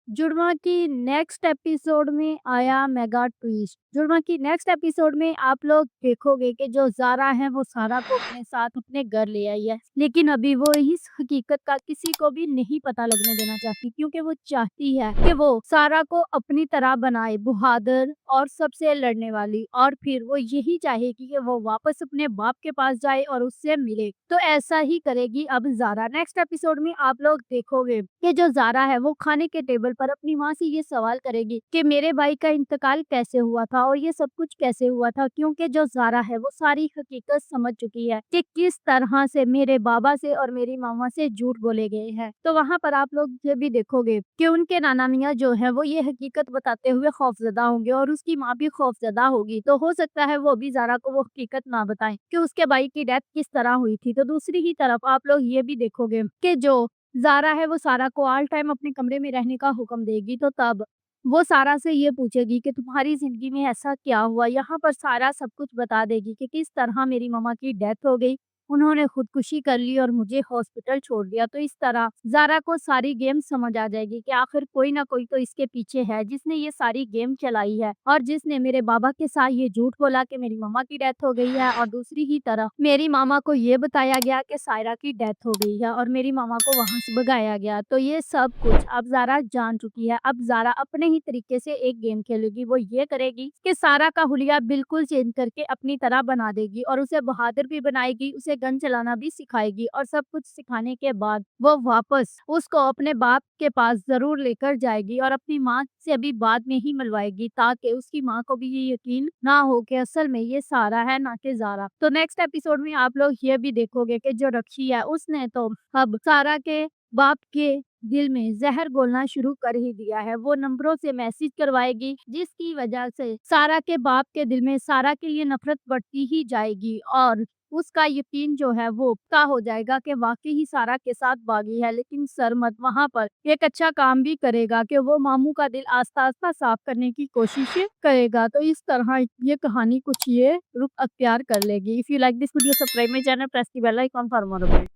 जुड़वा की next episode में आया मेगा ट्विस्ट। जुड़वा की नेक्स्ट एपिसोड में आप लोग देखोगे कि जो ज़ारा है वो सारा को अपने साथ अपने घर ले आई है। लेकिन अभी वो इस हकीकत का किसी को भी नहीं पता लगने देना चाहती, क्योंकि वो चाहती है कि वो सारा को अपनी तरह बनाए, बहादुर और सबसे लड़ने वाली। और फिर वो यही चाहेगी कि वो वापस अपने बाप के पास जाए और उससे मिले। तो ऐसा ही करेगी अब ज़ारा। नेक्स्ट एपिसोड में आप लोग देखोगे कि जो ज़ारा है वो खाने के टेबल पर अपनी माँ से ये सवाल करेगी कि मेरे भाई का इंतकाल कैसे हुआ था और ये सब कुछ कैसे हुआ था, क्योंकि जो ज़ारा है वो सारी हकीकत समझ चुकी है कि किस तरह से मेरे बाबा से और मेरी मामा से झूठ बोले गए हैं। तो वहाँ पर आप लोग ये भी देखोगे कि उनके नाना मियाँ जो है वो ये हकीकत बताते हुए खौफजदा होंगे और उसकी माँ भी खौफजदा होगी। तो हो सकता है वो भी ज़ारा को वो हकीकत ना बताएं कि उसके भाई की डेथ किस तरह हुई थी। तो दूसरी ही तरफ आप लोग ये भी देखोगे कि जो ज़ारा है वो सारा को ऑल टाइम अपने कमरे में रहने का हुक्म देगी। तो तब वो सारा से ये पूछेगी कि तुम्हारी ज़िंदगी में ऐसा क्या हुआ? यहाँ पर सारा सब कुछ बता देगी कि किस तरह मेरी मम्मा की डेथ हो गई, उन्होंने खुदकुशी कर ली और मुझे हॉस्पिटल छोड़ दिया। तो इस तरह ज़ारा को सारी गेम समझ आ जाएगी कि आखिर कोई ना कोई तो इसके पीछे है, जिसने ये सारी गेम चलाई है और जिसने मेरे बाबा के साथ ये झूठ बोला कि मेरी मम्मा की डेथ हो गई है। और दूसरी ही तरफ मेरी मामा को ये बताया गया कि सायरा की डेथ हो गई है और मेरी मामा को वहाँ से भगाया गया। तो ये सब कुछ अब ज़ारा जान चुकी है। अब ज़ारा अपने ही तरीके से एक गेम खेलेगी। वो ये करेगी कि सारा का हुलिया बिल्कुल चेंज करके अपनी तरह बना देगी और उसे बहादुर भी बनाएगी, उसे गन चलाना भी सिखाएगी। और सब कुछ सिखाने के बाद वो वापस उसको अपने बाप के पास ज़रूर लेकर जाएगी और अपनी माँ से अभी बाद में ही मिलवाएगी, ताकि उसकी माँ को भी ये यकीन ना हो कि असल में ये सारा है ना कि ज़ारा। तो नेक्स्ट एपिसोड में आप लोग ये भी देखोगे कि जो रक्षी है उसने तो अब सारा के बाप के दिल में ज़हर घोलना शुरू कर ही दिया है। वो नंबरों से मैसेज करवाएगी, जिसकी वजह से सारा के बाप के दिल में सारा के लिए नफ़रत बढ़ती ही जाएगी और उसका यकीन जो है वो पक्का हो जाएगा कि वाक़ई ही सारा के साथ बागी है। लेकिन सरमद वहाँ पर एक अच्छा काम भी करेगा कि वो मामू का दिल आस्ता-आस्ता साफ करने की कोशिश करेगा। तो इस तरह ये कहानी कुछ ये रुख अख्तियार कर लेगी। If you like this video, subscribe my channel, press the bell icon for more update.